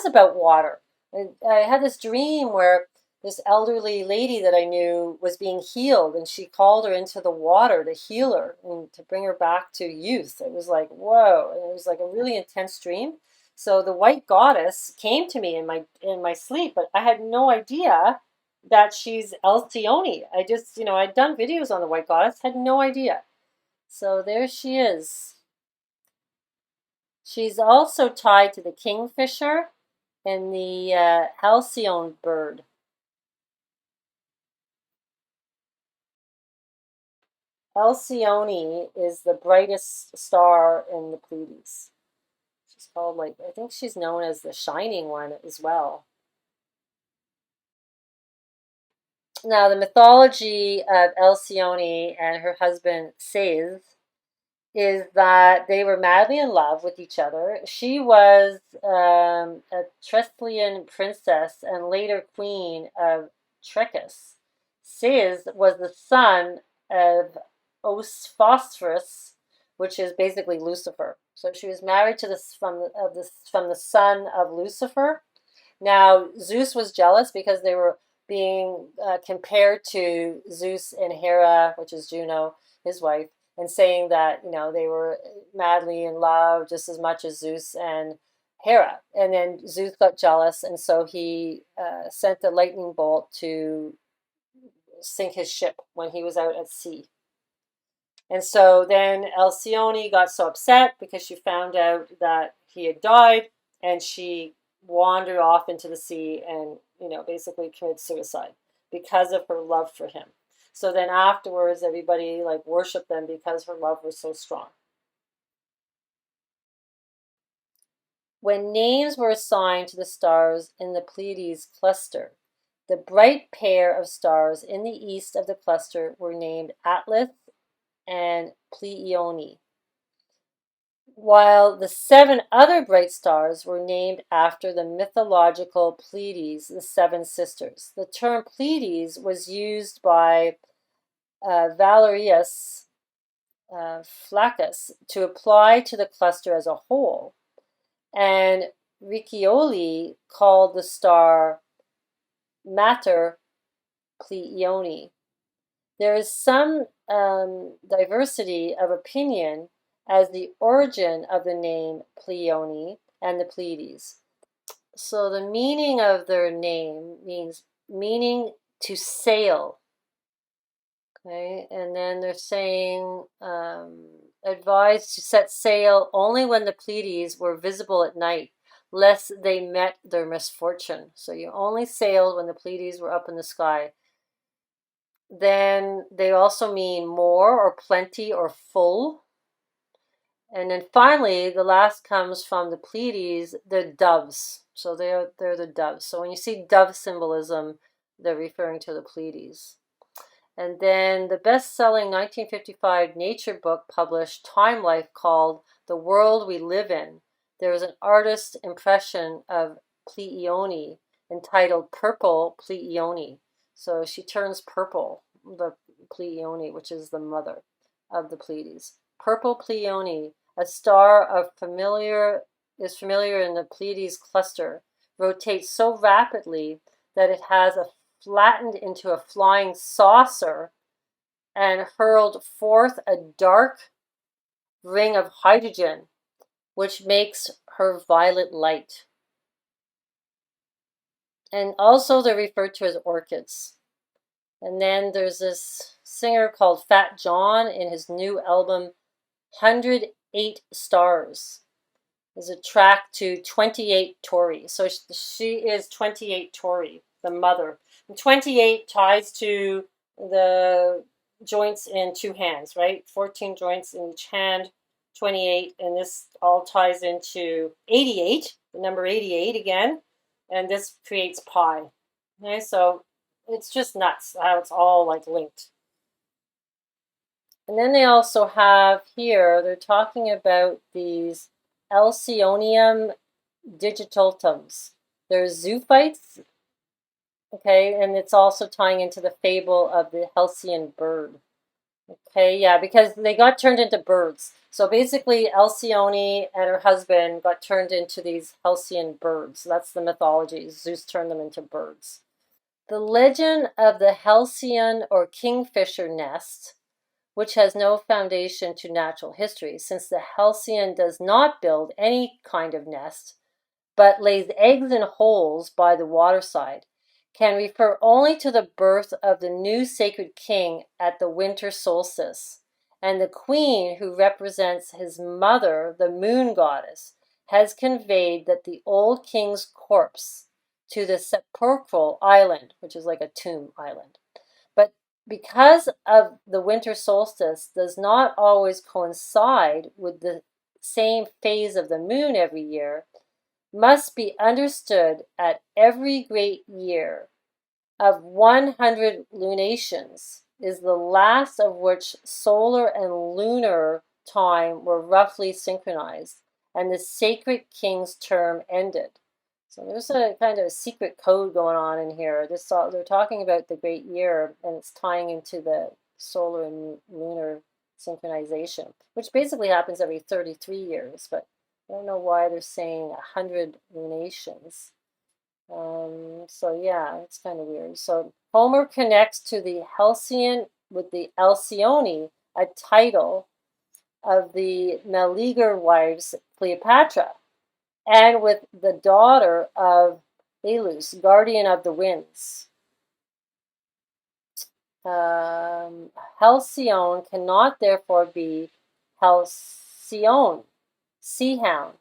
about water. I had this dream where this elderly lady that I knew was being healed, and she called her into the water to heal her and to bring her back to youth. It was like, whoa, and it was like a really intense dream. So the white goddess came to me in my sleep, but I had no idea that she's Alcyone. I just, I'd done videos on the white goddess, had no idea. So there she is. She's also tied to the kingfisher and the halcyon bird. Alcyone is the brightest star in the Pleiades. She's called, I think she's known as the shining one as well. Now, the mythology of Alcyone and her husband says is that they were madly in love with each other. She was a Thessalian princess and later queen of Trechis. Sis was the son of Osiris, which is basically Lucifer. So she was married to from the son of Lucifer. Now Zeus was jealous because they were being compared to Zeus and Hera, which is Juno, his wife, and saying that they were madly in love just as much as Zeus and Hera. And then Zeus got jealous, and so he sent the lightning bolt to sink his ship when he was out at sea. And so then Alcyone got so upset because she found out that he had died, and she wandered off into the sea and basically committed suicide because of her love for him. So then afterwards, everybody worshiped them because her love was so strong. When names were assigned to the stars in the Pleiades cluster, the bright pair of stars in the east of the cluster were named Atlas and Pleione, while the seven other bright stars were named after the mythological Pleiades, the seven sisters. The term Pleiades was used by Valerius Flaccus to apply to the cluster as a whole, and Riccioli called the star Mater Pleione. There is some diversity of opinion as the origin of the name Pleione and the Pleiades. So the meaning of their name meaning to sail. Okay, and then they're saying advised to set sail only when the Pleiades were visible at night, lest they met their misfortune. So you only sailed when the Pleiades were up in the sky. Then they also mean more or plenty or full. And then finally, the last comes from the Pleiades, the doves. So they're the doves. So when you see dove symbolism, they're referring to the Pleiades. And then the best-selling 1955 Nature book published Time Life called The World We Live In. There was an artist's impression of Pleione entitled Purple Pleione. So she turns purple, the Pleione, which is the mother of the Pleiades. Purple Pleione, a star is familiar in the Pleiades cluster, rotates so rapidly that it has flattened into a flying saucer and hurled forth a dark ring of hydrogen, which makes her violet light. And also they're referred to as orchids. And then there's this singer called Fat John in his new album 108 Stars. Is a track to 28 Tauri. So she is 28 Tauri, the mother. And 28 ties to the joints in two hands, right? 14 joints in each hand, 28, and this all ties into 88, the number 88 again, and this creates pi. Okay, so it's just nuts how it's all like linked. And then they also have here, they're talking about these Alcyonium digitultums. There's zoophytes, okay, and it's also tying into the fable of the Halcyon bird. Okay, yeah, because they got turned into birds. So basically, Alcyone and her husband got turned into these Halcyon birds. That's the mythology. Zeus turned them into birds. The legend of the Halcyon or kingfisher nest, which has no foundation to natural history, since the Halcyon does not build any kind of nest, but lays eggs in holes by the waterside, can refer only to the birth of the new sacred king at the winter solstice, and the queen who represents his mother, the moon goddess, has conveyed that the old king's corpse to the sepulchral island, which is like a tomb island. But because of the winter solstice does not always coincide with the same phase of the moon every year, must be understood at every great year of 100 lunations is the last of which solar and lunar time were roughly synchronized, and the sacred king's term ended. So there's a kind of a secret code going on in here. They're talking about the great year, and it's tying into the solar and lunar synchronization, which basically happens every 33 years, but I don't know why they're saying 100 lunations. So yeah, it's kind of weird. So Homer connects to the Halcyon with the Alcyone, a title of the Meleager wives Cleopatra, and with the daughter of Elus, guardian of the winds. Halcyone cannot therefore be Halcyone, sea hound,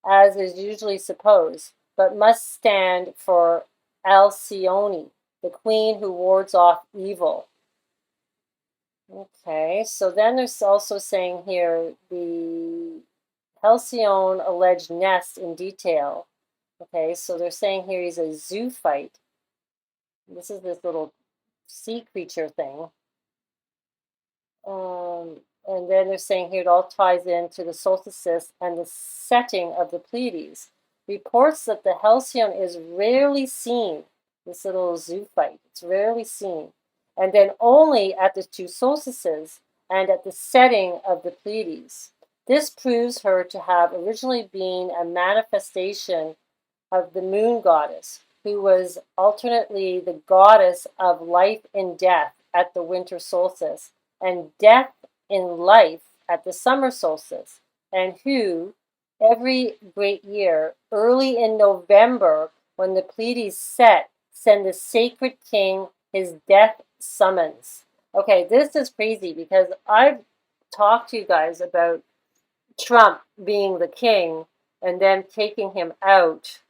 as is usually supposed, but must stand for Alcyone, the queen who wards off evil. Okay, so then there's also saying here the Halcyon alleged nest in detail. Okay, so they're saying here he's a zoophyte. This is this little sea creature thing. And then they're saying here it all ties into the solstice and the setting of the Pleiades. Reports that the Halcyon is rarely seen, this little zoophyte, it's rarely seen, and then only at the two solstices and at the setting of the Pleiades. This proves her to have originally been a manifestation of the moon goddess, who was alternately the goddess of life and death at the winter solstice, and death in life at the summer solstice, and who, every great year, early in November, when the Pleiades set, send the sacred king his death summons. Okay, this is crazy because I've talked to you guys about Trump being the king and then taking him out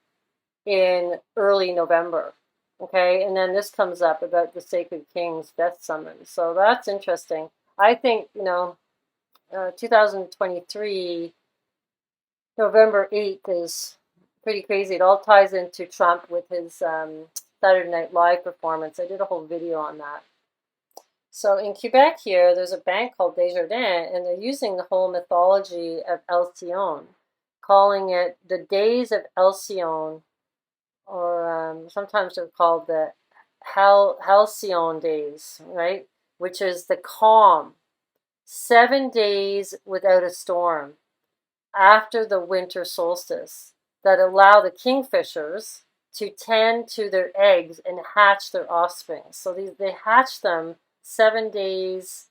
in early November. Okay, and then this comes up about the sacred king's death summons. So that's interesting. I think, 2023, November 8th is pretty crazy. It all ties into Trump with his Saturday Night Live performance. I did a whole video on that. So in Quebec here, there's a bank called Desjardins, and they're using the whole mythology of Alcyone, calling it the Days of Alcyone, or sometimes they're called the Halcyon Days, right? Which is the calm, 7 days without a storm after the winter solstice that allow the kingfishers to tend to their eggs and hatch their offspring. So they hatch them 7 days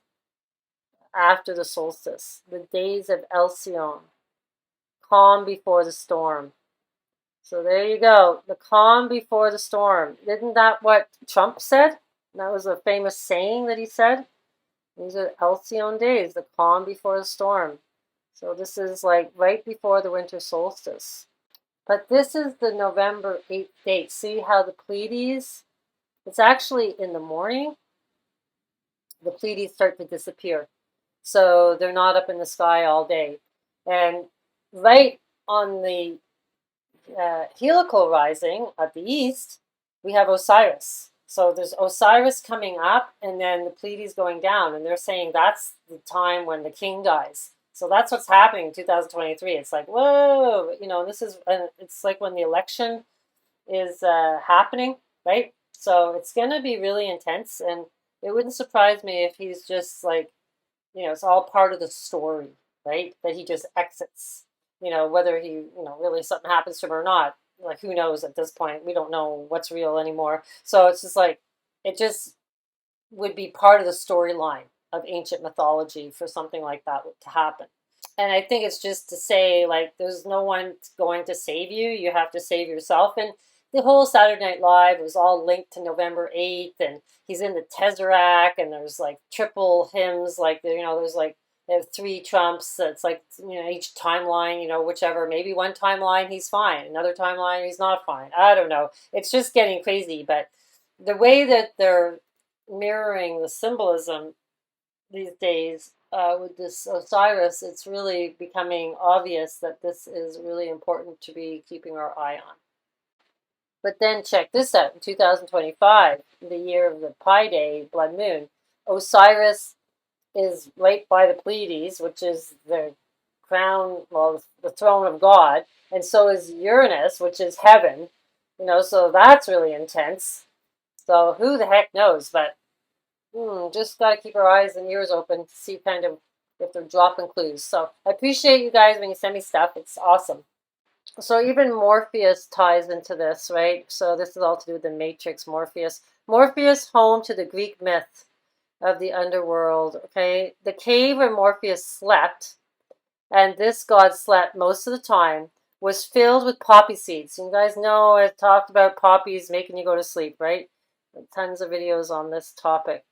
after the solstice, the days of Alcyone, calm before the storm. So there you go, the calm before the storm. Isn't that what Trump said? That was a famous saying that he said. These are Alcyone days, the calm before the storm. So this is like right before the winter solstice. But this is the November 8th date. See how the Pleiades, it's actually in the morning, the Pleiades start to disappear. So they're not up in the sky all day. And right on the heliacal rising at the east, we have Osiris. So there's Osiris coming up and then the Pleiades going down. And they're saying that's the time when the king dies. So that's what's happening in 2023. It's like, whoa, this is, it's like when the election is happening, right? So it's going to be really intense. And it wouldn't surprise me if he's just like, it's all part of the story, right? That he just exits, whether he, really something happens to him or not. Like, who knows at this point? We don't know what's real anymore. So it's just like, it just would be part of the storyline of ancient mythology for something like that to happen. And I think it's just to say, like, there's no one going to save you. You have to save yourself. And the whole Saturday Night Live was all linked to November 8th, and he's in the Tesseract, and there's like triple hymns, like, there's like, they have 3 Trumps. It's like, each timeline, whichever. Maybe one timeline he's fine, another timeline he's not fine. I don't know. It's just getting crazy. But the way that they're mirroring the symbolism these days with this Osiris, it's really becoming obvious that this is really important to be keeping our eye on. But then check this out. In 2025, the year of the Pi Day, blood moon, Osiris is right by the Pleiades, which is the crown, well, the throne of God, and so is Uranus, which is heaven. So that's really intense. So who the heck knows? But just got to keep our eyes and ears open to see kind of if they're dropping clues. So I appreciate you guys when you send me stuff. It's awesome. So even Morpheus ties into this, right? So this is all to do with the Matrix, Morpheus. Morpheus, home to the Greek myth of the underworld, okay? The cave where Morpheus slept, and this god slept most of the time, was filled with poppy seeds. You guys know I've talked about poppies making you go to sleep, right? Tons of videos on this topic.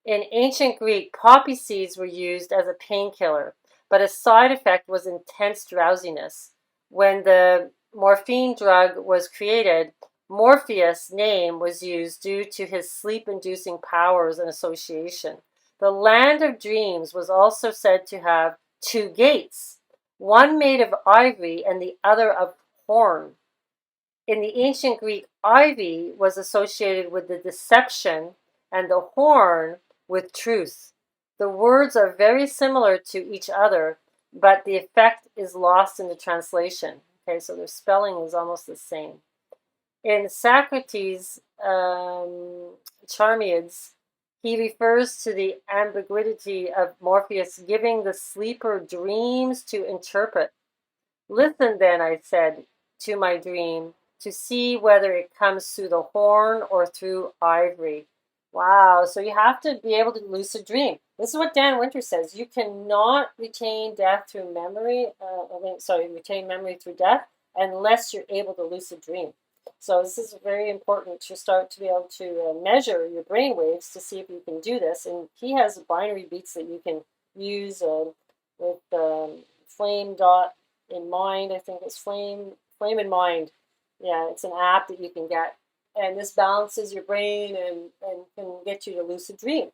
In ancient Greek, poppy seeds were used as a painkiller, but a side effect was intense drowsiness. When the morphine drug was created, Morpheus' name was used due to his sleep-inducing powers and association. The land of dreams was also said to have 2 gates, one made of ivory and the other of horn. In the ancient Greek, ivy was associated with the deception and the horn with truth. The words are very similar to each other, but the effect is lost in the translation. Okay, so their spelling is almost the same. In Socrates' Charmides, he refers to the ambiguity of Morpheus giving the sleeper dreams to interpret. Listen then, I said, to my dream. to see whether it comes through the horn or through ivory. Wow, so you have to be able to lucid dream. This is what Dan Winter says. You cannot retain death through memory, retain memory through death unless you're able to lucid dream. So this is very important to start to be able to measure your brain waves to see if you can do this. And he has binary beats that you can use with Flame Dot in Mind. I think it's Flame in Mind. Yeah, it's an app that you can get. And this balances your brain and can get you to lucid dream.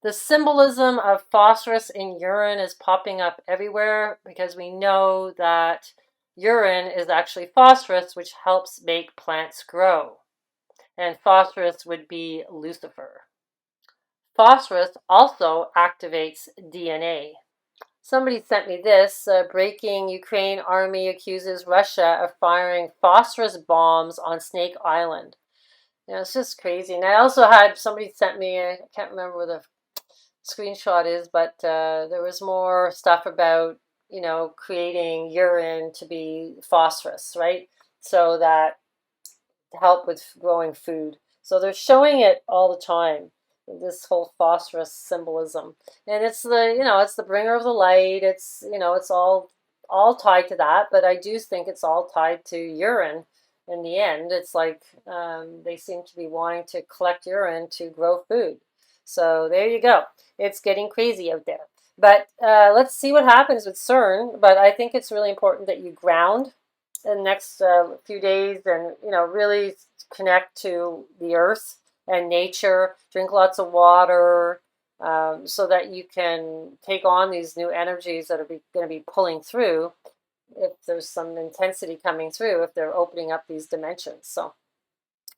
The symbolism of phosphorus in urine is popping up everywhere because we know that urine is actually phosphorus, which helps make plants grow. And phosphorus would be Lucifer. Phosphorus also activates DNA. Somebody sent me this. Breaking Ukraine army accuses Russia of firing phosphorus bombs on Snake Island. It's just crazy. And I also had somebody sent me, I can't remember where the screenshot is, but there was more stuff about, creating urine to be phosphorus, right? So that to help with growing food. So they're showing it all the time, this whole phosphorus symbolism. And it's it's the bringer of the light. It's, it's all tied to that, but I do think it's all tied to urine. In the end, it's like they seem to be wanting to collect urine to grow food. So there you go. It's getting crazy out there. But let's see what happens with CERN. But I think it's really important that you ground in the next few days and, really connect to the earth and nature. Drink lots of water so that you can take on these new energies that are going to be pulling through if there's some intensity coming through, if they're opening up these dimensions. So,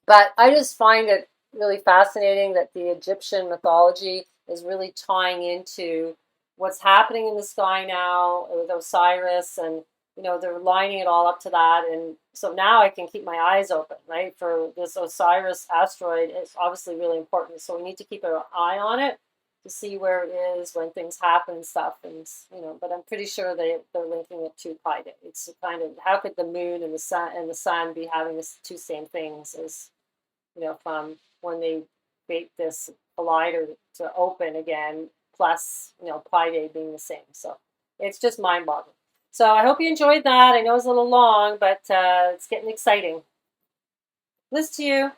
but I just find it really fascinating that the Egyptian mythology is really tying into what's happening in the sky now with Osiris, and they're lining it all up to that. And so now I can keep my eyes open, right, for this Osiris asteroid. It's obviously really important, so we need to keep an eye on it to see where it is when things happen and stuff. And but I'm pretty sure they're linking it to Pleiades. It's kind of, how could the moon and the sun be having the two same things as from when they create this collider to open again, plus Pleiades being the same. So it's just mind-boggling. So I hope you enjoyed that. I know it's a little long, but it's getting exciting. Bliss to you.